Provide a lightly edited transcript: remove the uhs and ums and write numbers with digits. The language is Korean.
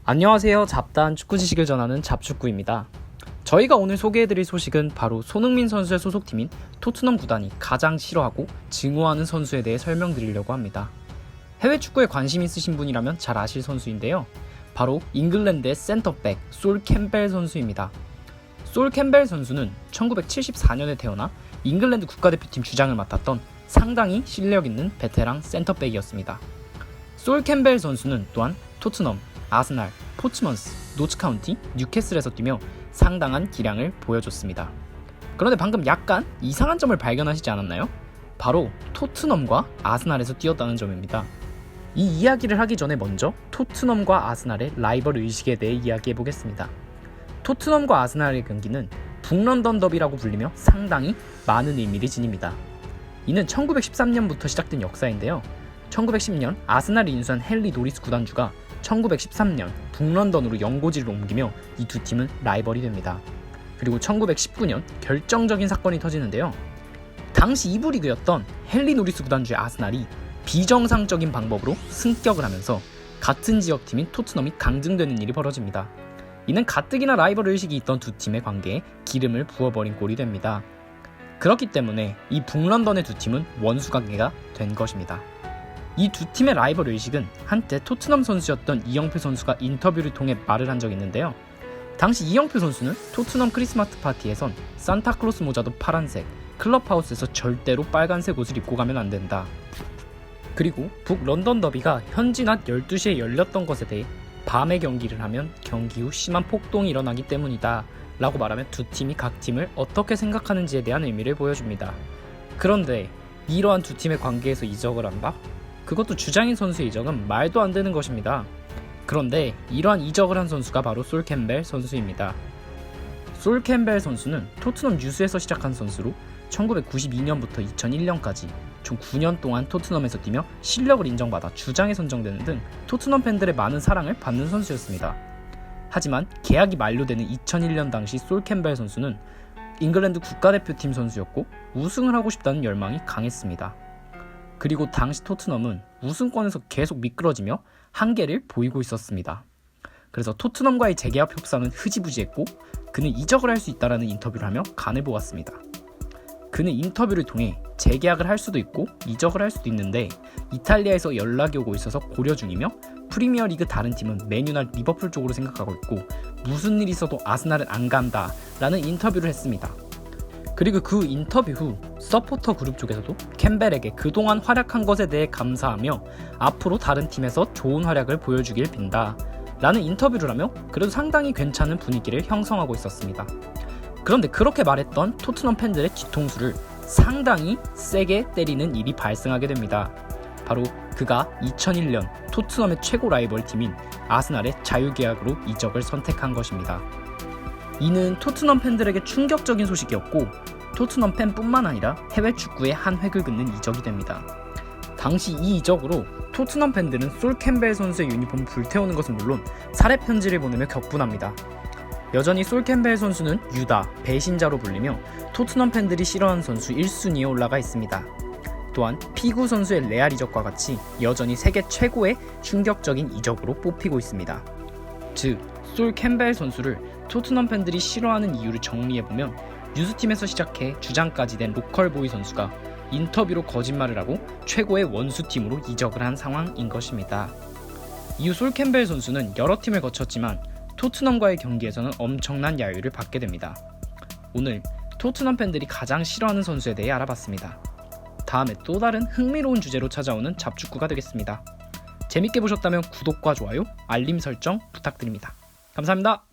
안녕하세요. 잡다한 축구 지식을 전하는 잡축구입니다. 저희가 오늘 소개해드릴 소식은 바로 손흥민 선수의 소속팀인 토트넘 구단이 가장 싫어하고 증오하는 선수에 대해 설명드리려고 합니다. 해외 축구에 관심 있으신 분이라면 잘 아실 선수인데요. 바로 잉글랜드의 센터백 솔 캠벨 선수입니다. 솔 캠벨 선수는 1974년에 태어나 잉글랜드 국가대표팀 주장을 맡았던 상당히 실력 있는 베테랑 센터백이었습니다. 솔 캠벨 선수는 또한 토트넘, 아스날, 포츠먼스, 노츠카운티, 뉴캐슬에서 뛰며 상당한 기량을 보여줬습니다. 그런데 방금 약간 이상한 점을 발견하시지 않았나요? 바로 토트넘과 아스날에서 뛰었다는 점입니다. 이 이야기를 하기 전에 먼저 토트넘과 아스날의 라이벌 의식에 대해 이야기해보겠습니다. 토트넘과 아스날의 경기는 북런던 더비라고 불리며 상당히 많은 의미를 지닙니다. 이는 1913년부터 시작된 역사인데요. 1910년 아스날이 인수한 헨리 노리스 구단주가 1913년 북런던으로 연고지를 옮기며 이 두 팀은 라이벌이 됩니다. 그리고 1919년 결정적인 사건이 터지는데요. 당시 2부 리그였던 헨리 노리스 구단주의 아스날이 비정상적인 방법으로 승격을 하면서 같은 지역팀인 토트넘이 강등되는 일이 벌어집니다. 이는 가뜩이나 라이벌 의식이 있던 두 팀의 관계에 기름을 부어버린 꼴이 됩니다. 그렇기 때문에 이 북런던의 두 팀은 원수관계가 된 것입니다. 이 두 팀의 라이벌 의식은 한때 토트넘 선수였던 이영표 선수가 인터뷰를 통해 말을 한 적이 있는데요. 당시 이영표 선수는 토트넘 크리스마스 파티에선 산타클로스 모자도 파란색, 클럽하우스에서 절대로 빨간색 옷을 입고 가면 안 된다. 그리고 북런던 더비가 현지 낮 12시에 열렸던 것에 대해 밤에 경기를 하면 경기 후 심한 폭동이 일어나기 때문이다 라고 말하면 두 팀이 각 팀을 어떻게 생각하는지에 대한 의미를 보여줍니다. 그런데 이러한 두 팀의 관계에서 이적을 한다? 그것도 주장인 선수의 이적은 말도 안 되는 것입니다. 그런데 이러한 이적을 한 선수가 바로 솔 캠벨 선수입니다. 솔 캠벨 선수는 토트넘 유스에서 시작한 선수로 1992년부터 2001년까지 총 9년 동안 토트넘에서 뛰며 실력을 인정받아 주장에 선정되는 등 토트넘 팬들의 많은 사랑을 받는 선수였습니다. 하지만 계약이 만료되는 2001년 당시 솔 캠벨 선수는 잉글랜드 국가대표팀 선수였고 우승을 하고 싶다는 열망이 강했습니다. 그리고 당시 토트넘은 우승권에서 계속 미끄러지며 한계를 보이고 있었습니다. 그래서 토트넘과의 재계약 협상은 흐지부지했고 그는 이적을 할 수 있다라는 인터뷰를 하며 간을 보았습니다. 그는 인터뷰를 통해 재계약을 할 수도 있고 이적을 할 수도 있는데 이탈리아에서 연락이 오고 있어서 고려 중이며 프리미어리그 다른 팀은 맨유나 리버풀 쪽으로 생각하고 있고 무슨 일이 있어도 아스날은 안 간다 라는 인터뷰를 했습니다. 그리고 그 인터뷰 후 서포터 그룹 쪽에서도 캠벨에게 그동안 활약한 것에 대해 감사하며 앞으로 다른 팀에서 좋은 활약을 보여주길 빈다 라는 인터뷰를 하며 그래도 상당히 괜찮은 분위기를 형성하고 있었습니다. 그런데 그렇게 말했던 토트넘 팬들의 뒤통수를 상당히 세게 때리는 일이 발생하게 됩니다. 바로 그가 2001년 토트넘의 최고 라이벌 팀인 아스날의 자유계약으로 이적을 선택한 것입니다. 이는 토트넘 팬들에게 충격적인 소식이었고 토트넘 팬뿐만 아니라 해외 축구에 한 획을 긋는 이적이 됩니다. 당시 이 이적으로 토트넘 팬들은 솔 캠벨 선수의 유니폼을 불태우는 것은 물론 살해 편지를 보내며 격분합니다. 여전히 솔 캠벨 선수는 유다, 배신자로 불리며 토트넘 팬들이 싫어하는 선수 1순위에 올라가 있습니다. 또한 피구 선수의 레알 이적과 같이 여전히 세계 최고의 충격적인 이적으로 뽑히고 있습니다. 즉, 솔 캠벨 선수를 토트넘 팬들이 싫어하는 이유를 정리해보면 유스팀에서 시작해 주장까지 된 로컬보이 선수가 인터뷰로 거짓말을 하고 최고의 원수팀으로 이적을 한 상황인 것입니다. 이후 솔 캠벨 선수는 여러 팀을 거쳤지만 토트넘과의 경기에서는 엄청난 야유를 받게 됩니다. 오늘 토트넘 팬들이 가장 싫어하는 선수에 대해 알아봤습니다. 다음에 또 다른 흥미로운 주제로 찾아오는 잡축구가 되겠습니다. 재밌게 보셨다면 구독과 좋아요, 알림 설정 부탁드립니다. 감사합니다.